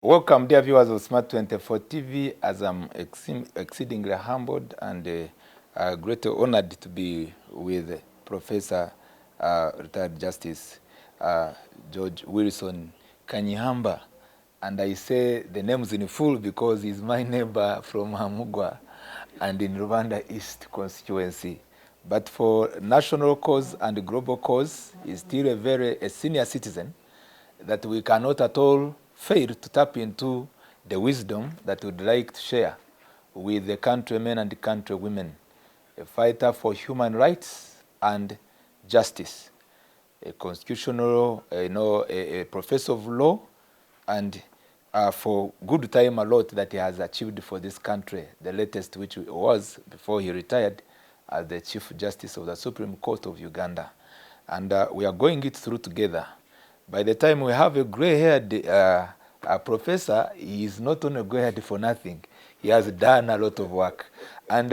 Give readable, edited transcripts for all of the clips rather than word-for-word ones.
Welcome, dear viewers of Smart 24 TV, as I'm exceedingly humbled and greatly honored to be with Professor retired Justice George Wilson Kanyihamba. And I say the names in full because he's my neighbor from Hamugwa and in Rwanda East constituency. But for national cause and global cause, he's still a senior citizen that we cannot at all fail to tap into the wisdom that we'd like to share with the countrymen and the countrywomen, a fighter for human rights and justice, a constitutional, a professor of law, and for good time a lot that he has achieved for this country, the latest which was before he retired as the Chief Justice of the Supreme Court of Uganda. And we are going it through together. By the time we have a gray-haired professor, he is not only gray-haired for nothing. He has done a lot of work. And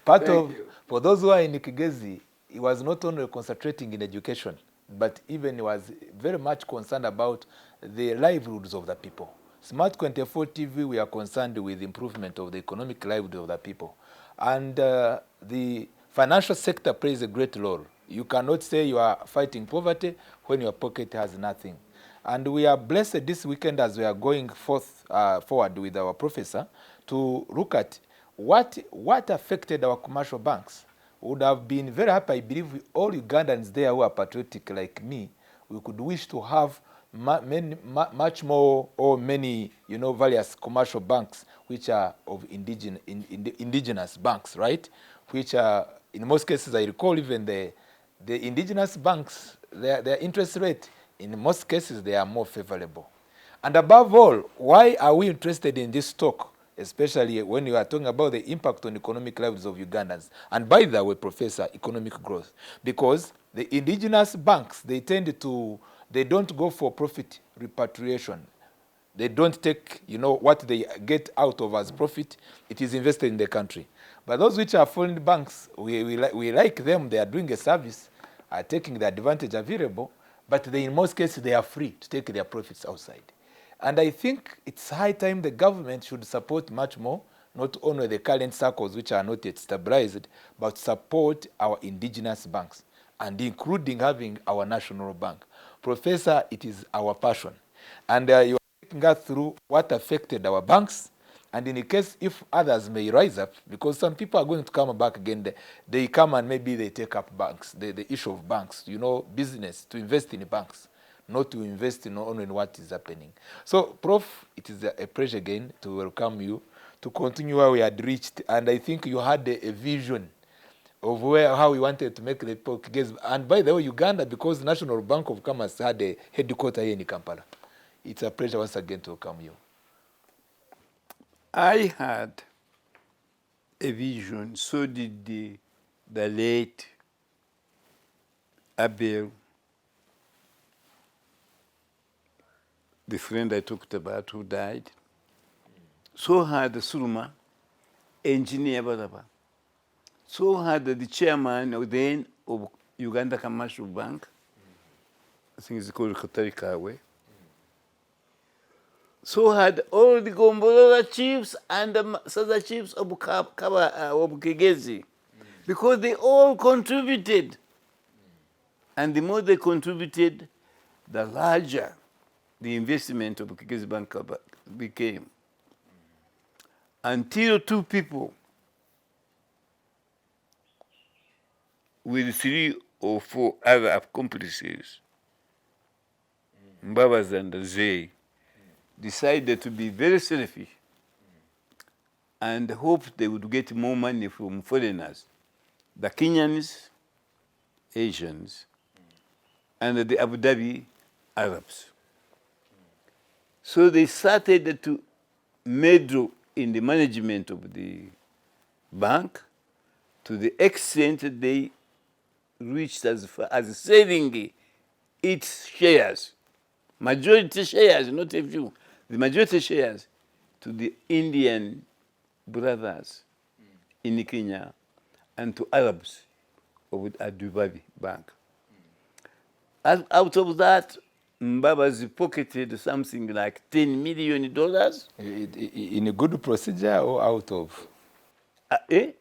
for those who are in Kigezi, he was not only concentrating in education, but even he was very much concerned about the livelihoods of the people. Smart 24 TV, we are concerned with improvement of the economic livelihood of the people. And the financial sector plays a great role. You cannot say you are fighting poverty when your pocket has nothing. And we are blessed this weekend as we are going forward with our professor to look at what affected our commercial banks. Would have been very happy, I believe, all Ugandans there who are patriotic like me, we could wish to have much more or many, various commercial banks which are of indigenous banks, right? Which are, in most cases, I recall even the indigenous banks, their interest rate, in most cases, they are more favorable. And above all, why are we interested in this talk, especially when you are talking about the impact on economic lives of Ugandans? And by the way, Professor, economic growth. Because the indigenous banks, they don't go for profit repatriation. They don't take, what they get out of as profit, it is invested in the country. But those which are foreign banks, we like them, they are doing a service, are taking the advantage available, but in most cases, they are free to take their profits outside. And I think it's high time the government should support much more, not only the current circles which are not yet stabilized, but support our indigenous banks, and including having our national bank. Professor, it is our passion. And you are taking us through what affected our banks, and in the case if others may rise up, because some people are going to come back again, they come and maybe they take up banks, the issue of banks, business, to invest in banks, not to invest only in what is happening. So, Prof, it is a pleasure again to welcome you, to continue where we had reached, and I think you had a vision of how we wanted to make the people Kigezi. And by the way, Uganda, because National Bank of Commerce had a headquarters here in Kampala. It's a pleasure once again to welcome you. I had a vision, so did the late Abel, the friend I talked about who died. So had Suruma, engineer Badaba. So had the chairman of Uganda Commercial Bank, I think it's called Katarikawe. So had all the Gombolola chiefs and the Sada chiefs of Kigezi, because they all contributed. And the more they contributed, the larger the investment of Kigezi Bank became. Until two people with 3 or 4 other accomplices, Mbabas and Zay, decided to be very selfish and hoped they would get more money from foreigners, the Kenyans, Asians, and the Abu Dhabi Arabs. So they started to meddle in the management of the bank to the extent they reached as far as selling its shares, majority shares, not a few, the majority shares to the Indian brothers in Kenya and to Arabs of Abu Dhabi Bank. Out of that, Mbabazi pocketed something like $10 million. In a good procedure or out of? Eh?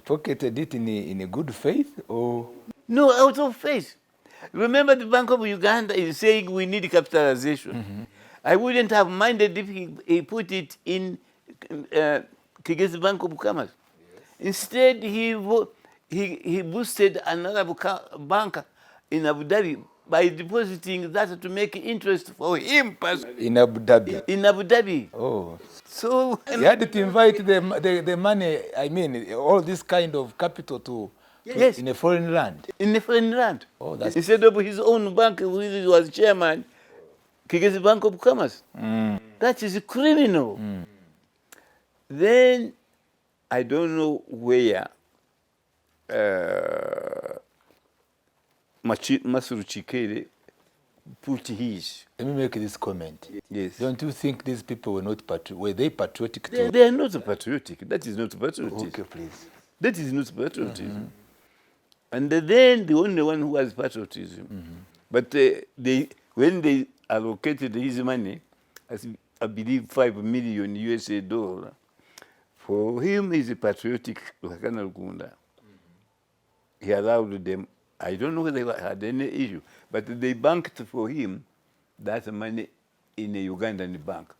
Pocketed it in a good faith or? No, out of faith. Remember, the Bank of Uganda is saying we need capitalization. I wouldn't have minded if he put it in Kigezi Bank of Commerce. Instead, he boosted another bank in Abu Dhabi by depositing that to make interest for him personally. In Abu Dhabi? In Abu Dhabi. Oh. So you had to invite the money, I mean, all this kind of capital to yes, in a foreign land? In a foreign land. Oh, that's instead of his own bank, which was chairman, Kigezi Bank of Commerce. That is criminal. Then I don't know where Masuru Chikere put his. Let me make this comment. Yes. Don't you think these people were not were they patriotic too? They are not patriotic. That is not patriotism. Okay, please. That is not patriotism. And then the only one who has patriotism. But when they allocated his money, as I believe $5 million USA, for him is a patriotic Lakana Gunda. He allowed them. I don't know whether they had any issue, but they banked for him that money in a Ugandan bank.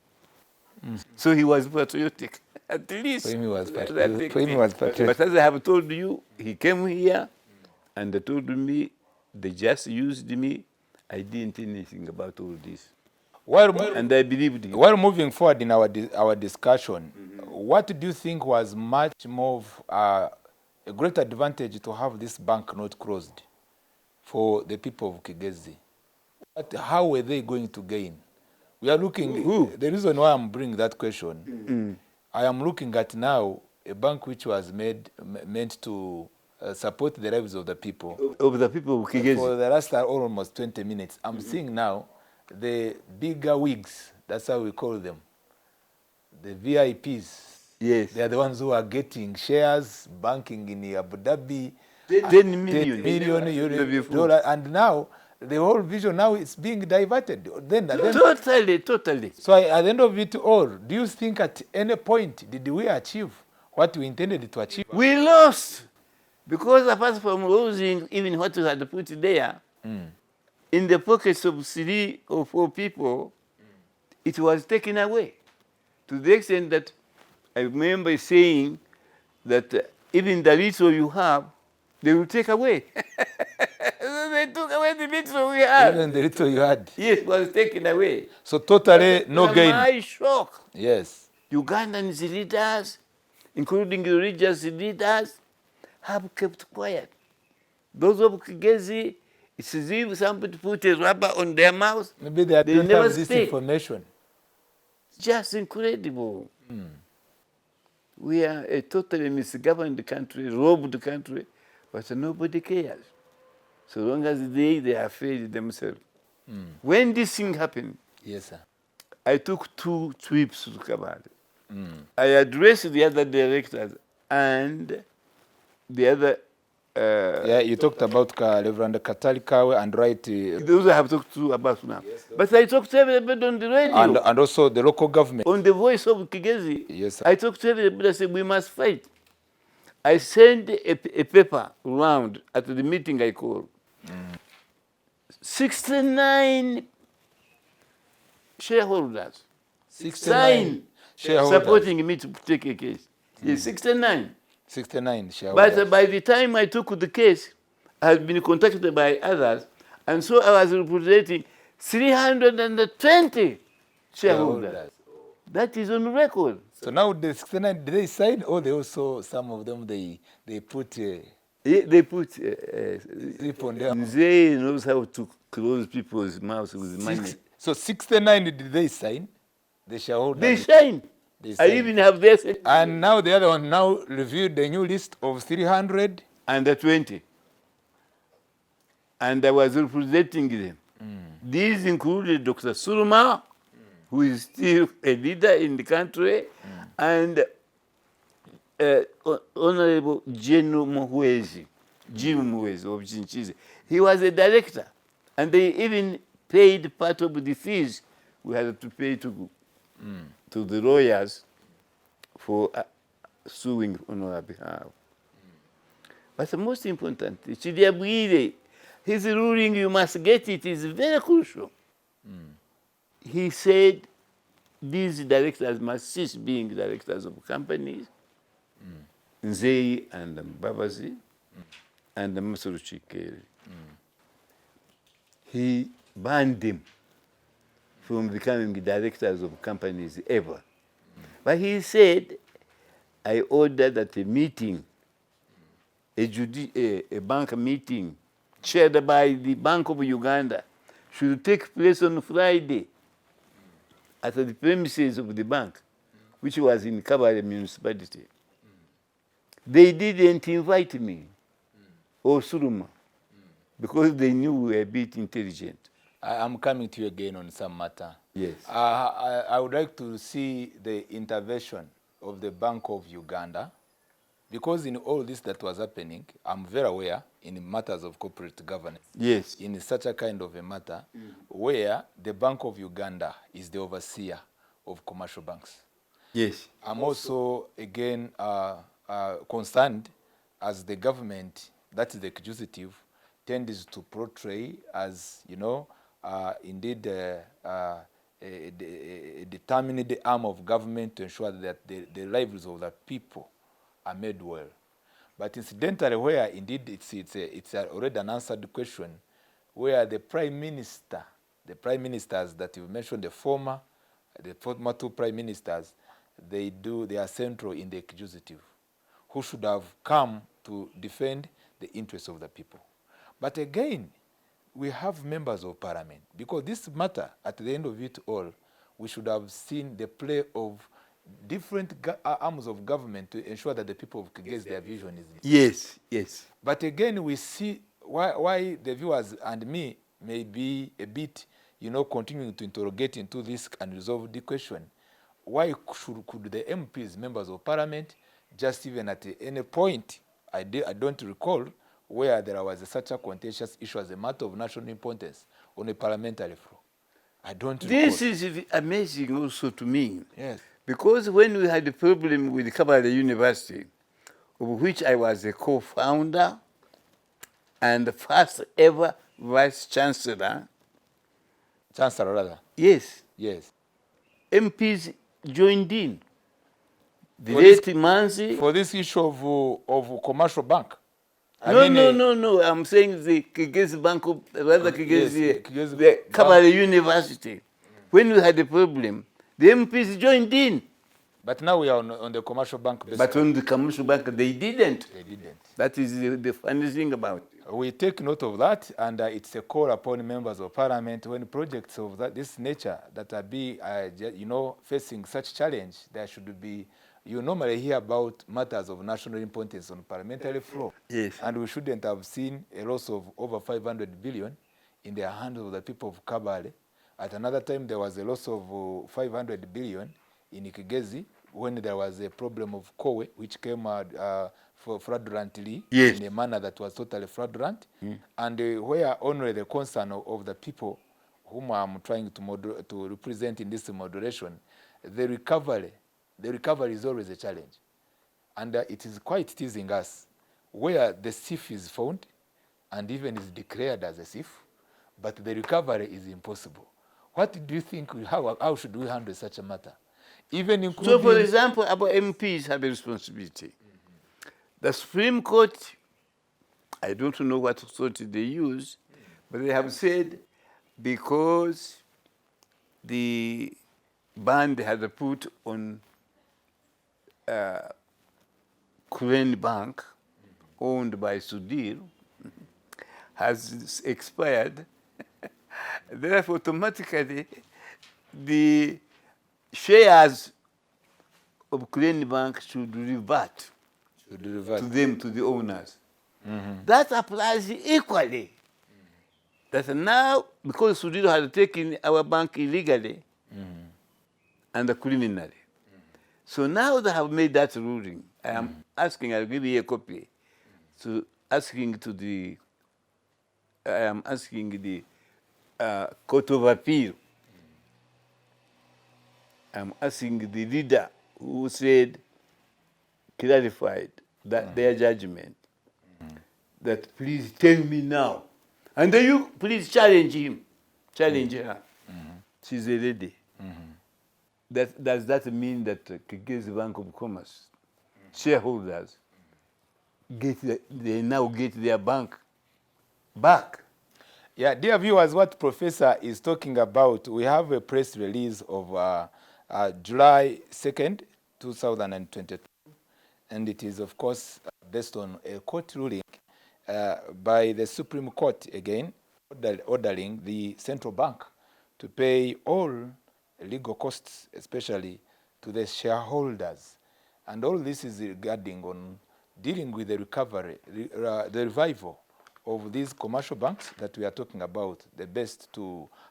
So he was patriotic, at least. For him, he was patriotic. But as I have told you, he came here and they told me they just used me. I didn't know anything about all this. And I believed him. While moving forward in our discussion, what do you think was much more of a great advantage to have this bank not closed for the people of Kigezi? How were they going to gain? We are looking, the reason why I'm bringing that question, I am looking at now a bank which was meant to support the lives of the people. Of the people of Kigezi. For the last almost 20 minutes, I'm seeing now the bigger wigs, that's how we call them, the VIPs. Yes. They are the ones who are getting shares, banking in Abu Dhabi. 10 million $10 and now the whole vision now is being diverted. Totally. So at the end of it all, do you think at any point did we achieve what we intended to achieve? We lost. Because apart from losing even what we had put there, in the pockets of 3 or 4 people, it was taken away. To the extent that I remember saying that even the little you have, they will take away. So they took away the little we had. Even the little you had. Yes, was taken away. So totally no gain. My shock. Yes. Ugandans leaders, including the religious leaders, have kept quiet. Those of Kigezi, it's as if somebody put a rubber on their mouth. Maybe they don't never have this speak. information. Just incredible. We are a totally misgoverned country, robbed country, but nobody cares. So long as they are afraid themselves. When this thing happened, Yes, sir. I took 2 trips to Kabale. I addressed the other directors and the other... yeah, you talked about Reverend Katali Kawe and those I have talked to about now. Yes, but I talked to everybody on the radio. and also the local government. On the voice of Kigezi. Yes, sir. I talked to everybody. I said, we must fight. I sent a paper round at the meeting I called. 69 shareholders. 69 shareholders. Supporting me to take a case. Yes, 69. 69 shareholders. But by the time I took the case, I had been contacted by others, and so I was representing 320 shareholders. That is on record. So now the 69, did they sign or they also, some of them, they put... they put... slip on them. They knows how to close people's mouths with money. So 69, did they sign? The shareholders? They sign. I even have their... And now the other one now reviewed the new list of 300. Under 20. And I was representing them. These included Dr. Suruma, who is still a leader in the country, and Honorable General Muhwezi, Jim Muhwezi of Chinchize. He was a director. And they even paid part of the fees we had to pay to the lawyers for suing on our behalf. But the most important, Chidiabwire, his ruling, you must get it, is very crucial. He said these directors must cease being directors of companies, Nzei and Mbabazi and Masuru Chikere. He banned them from becoming directors of companies ever. But he said, I ordered that a meeting, a bank meeting chaired by the Bank of Uganda should take place on Friday at the premises of the bank, which was in Kabale municipality. They didn't invite me or Suruma because they knew we were a bit intelligent. I'm coming to you again on some matter. Yes. I would like to see the intervention of the Bank of Uganda, because in all this that was happening, I'm very aware in matters of corporate governance. Yes. In such a kind of a matter, where the Bank of Uganda is the overseer of commercial banks. Yes. I'm also again concerned as the government, that is the executive, tends to portray as, you know, indeed a determined arm of government to ensure that the lives of the people are made well. But incidentally, where indeed it's already an answered question, where the prime ministers that you mentioned, the former two prime ministers, they are central in the executive, who should have come to defend the interests of the people. But again, we have members of parliament, because this matter, at the end of it all, we should have seen the play of different arms of government to ensure that the people of Kigezi, their vision is. Yes, yes. But again, we see why the viewers and me may be a bit, you know, continuing to interrogate into this and resolve the question. Why could the MPs, members of parliament, just even at any point, I don't recall, where there was such a contentious issue as a matter of national importance on a parliamentary floor? I don't recall. This is amazing also to me. Yes. Because when we had a problem with Kabale University, of which I was a co-founder and the first ever vice chancellor. Chancellor, rather. Yes. Yes. MPs joined in. The late Manzi. For this issue of commercial bank? No. I'm saying the Kigezi Bank, rather Kigezi, yes, the Kabale University. When we had a problem, the MPs joined in. But now we are on the commercial bank basis. But on the commercial bank, they didn't. They didn't. That is the funny thing about it. We take note of that, and it's a call upon members of parliament when projects of this nature that are facing such challenge, there should be. You normally hear about matters of national importance on parliamentary floor. Yes. And we shouldn't have seen a loss of over 500 billion in the hands of the people of Kabale. At another time, there was a loss of 500 billion in Kigezi when there was a problem of Kowe, which came fraudulently, yes, in a manner that was totally fraudulent. And where only the concern of the people whom I'm trying to represent in this moderation, the recovery is always a challenge. And it is quite teasing us where the thief is found and even is declared as a thief, but the recovery is impossible. What do you think, how should we handle such a matter? Even including... So, for example, about MPs have a responsibility. The Supreme Court, I don't know what authority they use, but they have said because the ban they had put on Crane Bank, owned by Sudhir, has expired. Therefore, automatically, the shares of Crane Bank should revert to them, to the owners. That applies equally. That now, because Sudhir had taken our bank illegally and criminally, so now they have made that ruling. I am asking, I'll give you a copy, I am asking the Court of Appeal. I'm asking the leader who said, clarified that their judgment, that please tell me now. And then you please challenge him, challenge her. She's a lady. Does that mean that Kigezi Bank of Commerce shareholders they now get their bank back? Yeah, dear viewers, what Professor is talking about, we have a press release of July 2nd, 2022, and it is, of course, based on a court ruling by the Supreme Court, again, ordering the central bank to pay all legal costs, especially to the shareholders. And all this is regarding on dealing with the recovery, the revival of these commercial banks that we are talking about,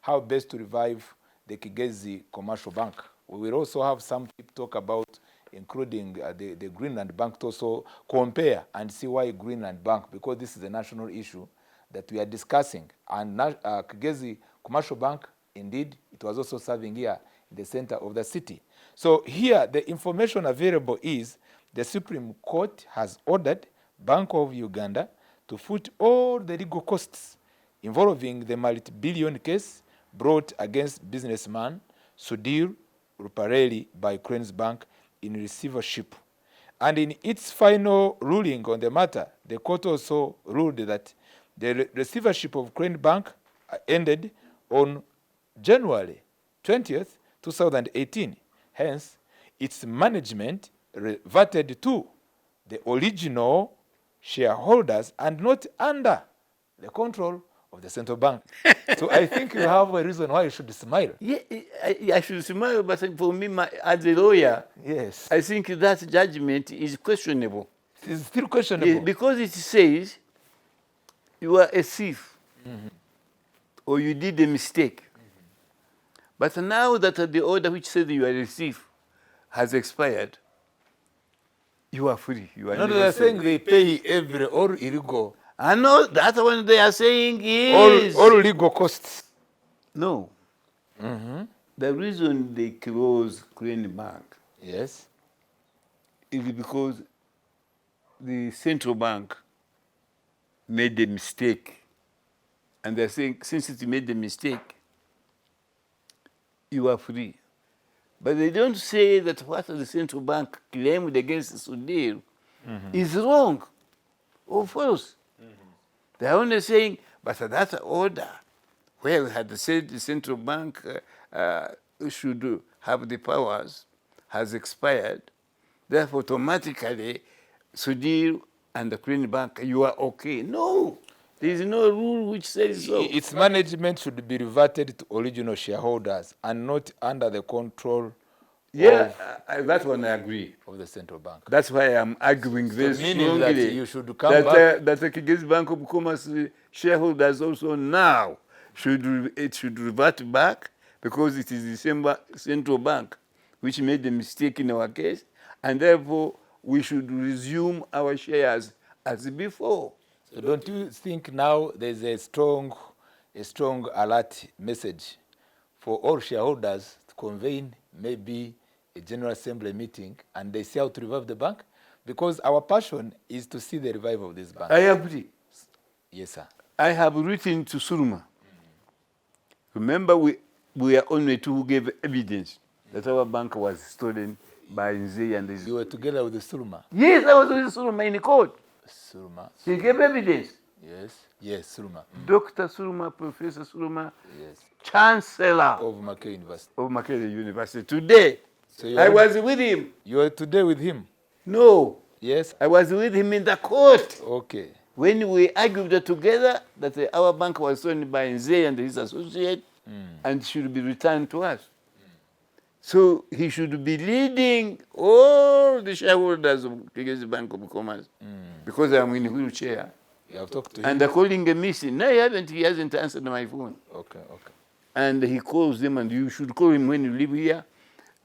how best to revive the Kigezi Commercial Bank. We will also have some people talk about including the Greenland Bank to also compare and see why Greenland Bank, because this is a national issue that we are discussing. And Kigezi Commercial Bank, indeed, it was also serving here in the center of the city. So here, the information available is the Supreme Court has ordered Bank of Uganda to foot all the legal costs involving the multi-billion case brought against businessman Sudhir Rupareli by Ukraine's bank in receivership. And in its final ruling on the matter, the court also ruled that the receivership of Ukraine Bank ended on January 20th, 2018. Hence, its management reverted to the original shareholders and not under the control of the central bank. So I think you have a reason why you should smile. Yeah, I should smile, but for me, as a lawyer, yes, I think that judgment is questionable. It is still questionable. Because it says you are a thief or you did a mistake. But now that the order which says you are a thief has expired, you are free. You are No, they are saying they pay all illegal. I know that one they are saying is all legal costs. No. The reason they closed Ukraine Bank, yes, is because the central bank made a mistake. And they're saying, since it made a mistake, you are free. But they don't say that what the central bank claimed against Sudhir is wrong or false. They're only saying, but that order, where we had said the central bank should have the powers, has expired. Therefore, automatically, Sudhir and the Ukraine Bank, you are okay. No, there is no rule which says so. Its management should be reverted to original shareholders and not under the control that one I agree. of the central bank. That's why I'm arguing this meaning that you should come back. That the Kigezi Bank of Commerce shareholders also now should revert back, because it is the central bank which made the mistake in our case, and therefore we should resume our shares as before. So don't you think now there's a strong alert message for all shareholders to convene maybe a General Assembly meeting and they say how to revive the bank? Because our passion is to see the revival of this bank. I agree. Yes, sir. I have written to Suruma. Remember, we are only two who gave evidence that our bank was stolen by Nzei and his... You were together with the Suruma? Yes, I was with Suruma in court. Suruma. He gave evidence. Yes, Suruma. Dr. Suruma, Professor Suruma, yes, Chancellor of Makerere University. Of Makerere University. Today, so I was with him. You were today with him? No. Yes? I was with him in the court. Okay. When we argued together that our bank was owned by Nzei and his associate and should be returned to us. So he should be leading all the shareholders of Kigezi Bank of Commerce because I'm in a wheelchair. You have talked to him? And they're calling a meeting. No, he hasn't answered my phone. Okay. And he calls them, and you should call him when you live here.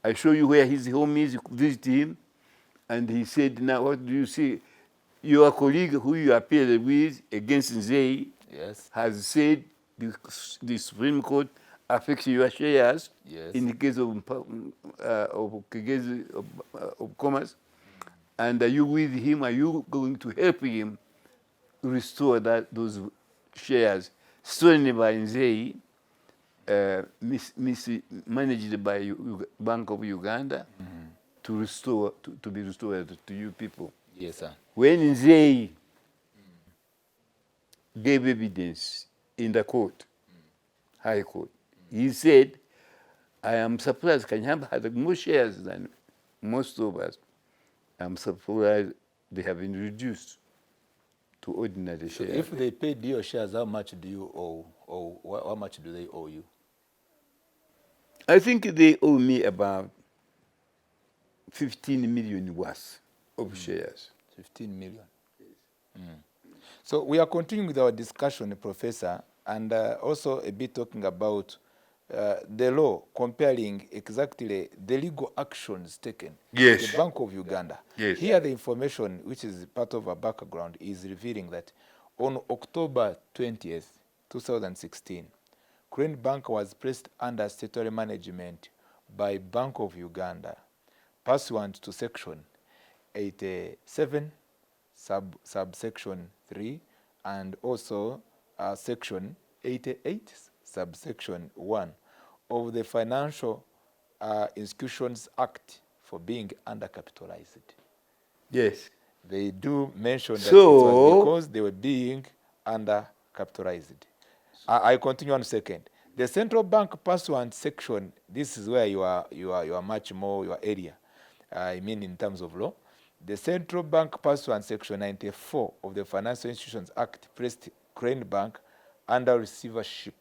I show you where his home is, you visit him. And he said, now what do you see? Your colleague who you appeared with against Nzei yes, has said the Supreme Court affects your shares. Yes. In the case of Kigezi of Commerce, and are you with him? Are you going to help him restore those shares stolen by Nzei, managed by Bank of Uganda, to be restored to you people? Yes, sir. When Nzei gave evidence in the court, High Court, he said, I am surprised Kanyamba had more shares than most of us. I'm surprised they have been reduced to ordinary shares. If they paid your shares, how much do you owe? Or how much do they owe you? I think they owe me about 15 million worth of shares. 15 million. So we are continuing with our discussion, Professor, and also a bit talking about the law, comparing exactly the legal actions taken. Yes. The Bank of Uganda. Yes. Here the information, which is part of our background, is revealing that on October 20th, 2016, Crane Bank was placed under statutory management by Bank of Uganda, pursuant to Section 87, subsection 3, and also Section 88, subsection 1 of the Financial Institutions Act for being undercapitalized. Yes. They do mention that So, it was because they were being undercapitalized. I continue 1 second. The central bank pursuant section, this is where you are much more your area. I mean in terms of law. The central bank pursuant section 94 of the Financial Institutions Act placed Crane Bank under receivership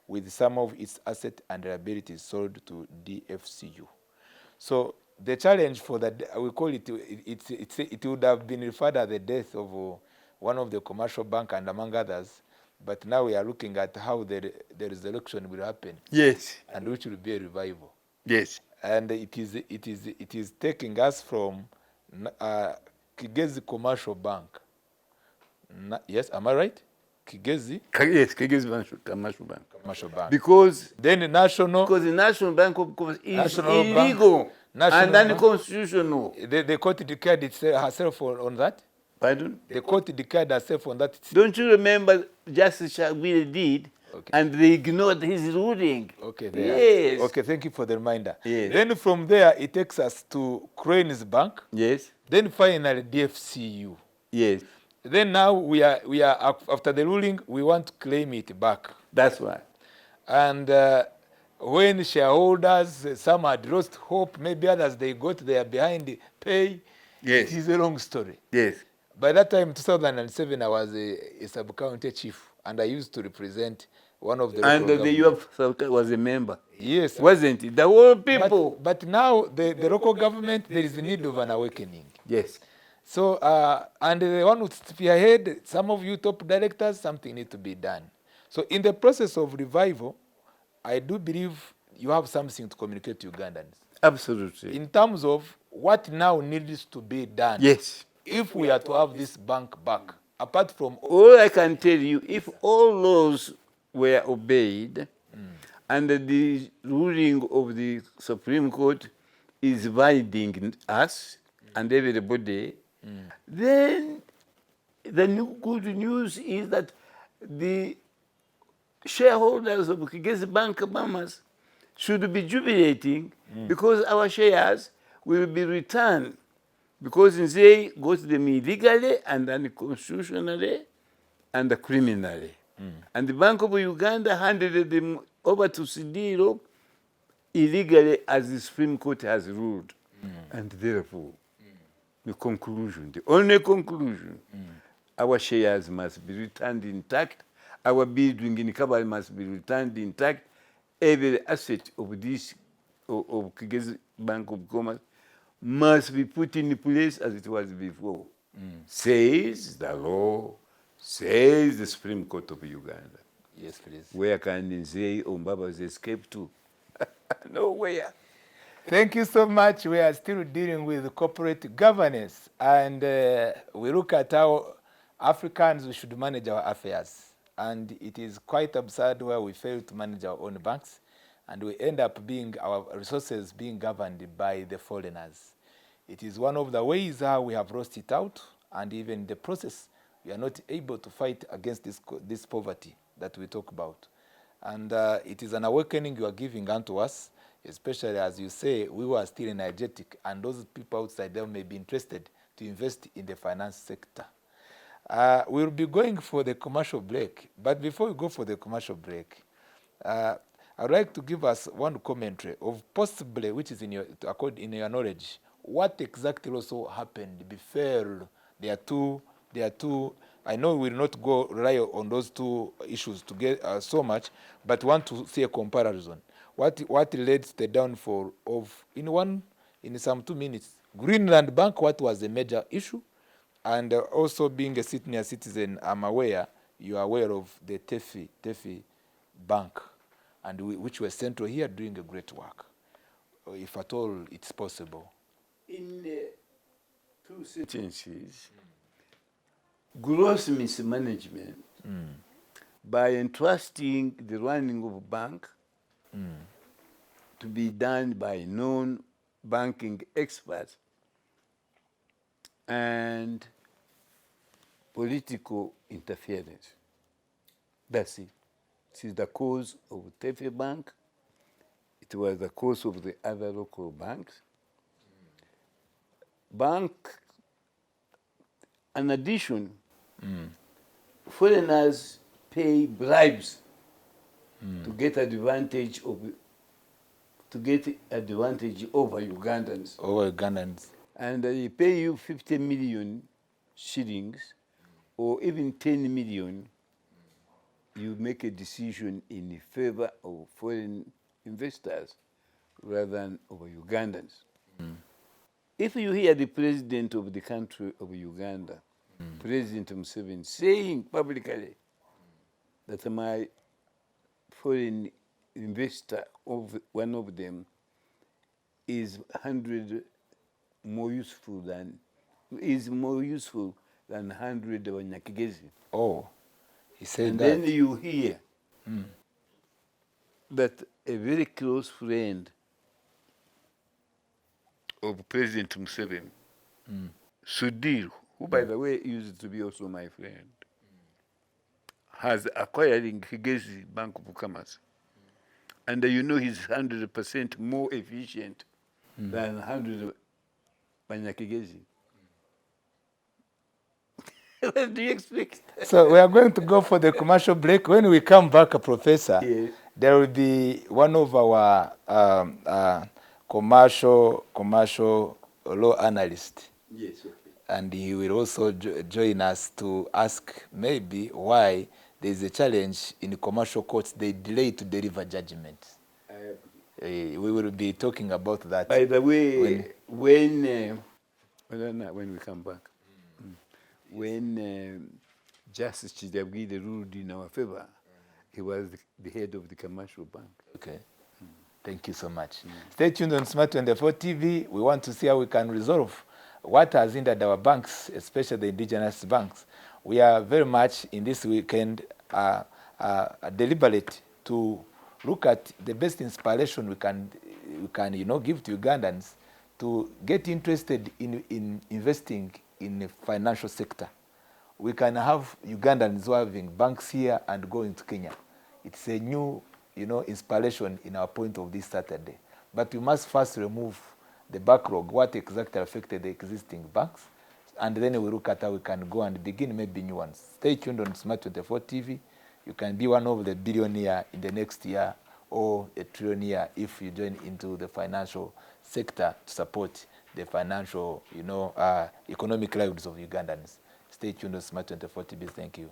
with some of its assets and liabilities sold to DFCU. So the challenge for that, we call it, it would have been referred as the death of one of the commercial bank and among others, but now we are looking at how the resurrection will happen. Yes. And which will be a revival. Yes. And it is taking us from Kigezi Commercial Bank. Yes, am I right? Kigezi? Yes, Kigezi Commercial Bank. Commercial Bank. Because the National Bank of Commerce is National illegal National and unconstitutional. The court declared herself on that? Pardon? The court declared herself on that. Don't you remember Justice Shagwiri did? Okay. And they ignored his ruling. Okay, yes. Okay, thank you for the reminder. Yes. Then from there, it takes us to Crane's Bank. Yes. Then finally, DFCU. Yes. Then now we are after the ruling, we want to claim it back. That's right. And when shareholders, some had lost hope, maybe others, they got their behind pay. Yes. It is a long story. Yes. By that time, 2007, I was a sub-county chief, and I used to represent one of the and local the UF was a member. Yes. Wasn't it? The whole people. But now, the local government, there is a need of an awakening. Yes. So, and the one who spearhead, some of you top directors, something needs to be done. So in the process of revival, I do believe you have something to communicate to Ugandans. Absolutely. In terms of what now needs to be done. Yes. If we are to have this bank back, apart from... All I can tell you, if all laws were obeyed, and the ruling of the Supreme Court is binding us and everybody, then the good news is that the shareholders of Kigezi Bank Bahamas should be jubilating because our shares will be returned, because they got them illegally and unconstitutionally and criminally. And the Bank of Uganda handed them over to Sidiro illegally, as the Supreme Court has ruled. And therefore, the conclusion, the only conclusion, our shares must be returned intact, our building in Kabale must be returned intact, every asset of this, of Kigezi Bank of Commerce, must be put in place as it was before. Says the law, says the Supreme Court of Uganda. Yes, please. Where can Nzei Ombaba's escape to? Nowhere. Thank you so much. We are still dealing with corporate governance, and we look at how Africans should manage our affairs. And it is quite absurd where we fail to manage our own banks, and we end up being our resources being governed by the foreigners. It is one of the ways how we have lost it out, and even in the process, we are not able to fight against this poverty that we talk about. And it is an awakening you are giving unto us, especially as you say, we were still energetic, and those people outside there may be interested to invest in the finance sector. We'll be going for the commercial break, but before we go for the commercial break, I'd like to give us one commentary of possibly, which is in your knowledge, what exactly also happened, befell. There are two. I know we will not go rely on those two issues to get so much, but want to see a comparison. What led to the downfall of in some 2 minutes? Greenland Bank, what was the major issue? And also being a senior citizen, I'm aware, you are aware of the Tefi Bank, and which were central here doing a great work, if at all it's possible. In 2 sentences, gross mismanagement by entrusting the running of a bank to be done by non-banking experts and political interference. That's it. This is the cause of Tefe Bank. It was the cause of the other local banks. In addition, foreigners pay bribes to get advantage over Ugandans. Over Ugandans. And they pay you 50 million shillings or even 10 million, you make a decision in favor of foreign investors rather than over Ugandans. If you hear the president of the country of Uganda, President Museveni, saying publicly that my foreign investor, one of them, is 100 more useful than 100 of Kigezi. Oh, he said and that. And then you hear that a very close friend of President Museveni, Sudir, who by the way used to be also my friend, has acquiring Kigezi Bank of Commerce. And you know he's 100% more efficient than 100 Kigezi. What do you expect? So we are going to go for the commercial break. When we come back, Professor, Yes. There will be one of our commercial law analysts. Yes, okay. And he will also join us to ask maybe why there is a challenge in the commercial courts. They delay to deliver judgment. We will be talking about that. By the way, when we come back, when Justice Chidabwile ruled in our favor, he was the head of the commercial bank. Okay. Thank you so much. Stay tuned on Smart 24 TV. We want to see how we can resolve what has hindered our banks, especially the indigenous banks. We are very much in this weekend deliberate to look at the best inspiration we can give to Ugandans to get interested in investing in the financial sector. We can have Ugandans who are having banks here and going to Kenya. It's a new inspiration in our point of this Saturday. But we must first remove the backlog, what exactly affected the existing banks, and then we look at how we can go and begin maybe new ones. Stay tuned on Smart 24 TV. You can be one of the billionaire in the next year or a trillionaire if you join into the financial sector to support the financial, economic lives of Ugandans. Stay tuned on Smart 24 TV. Thank you.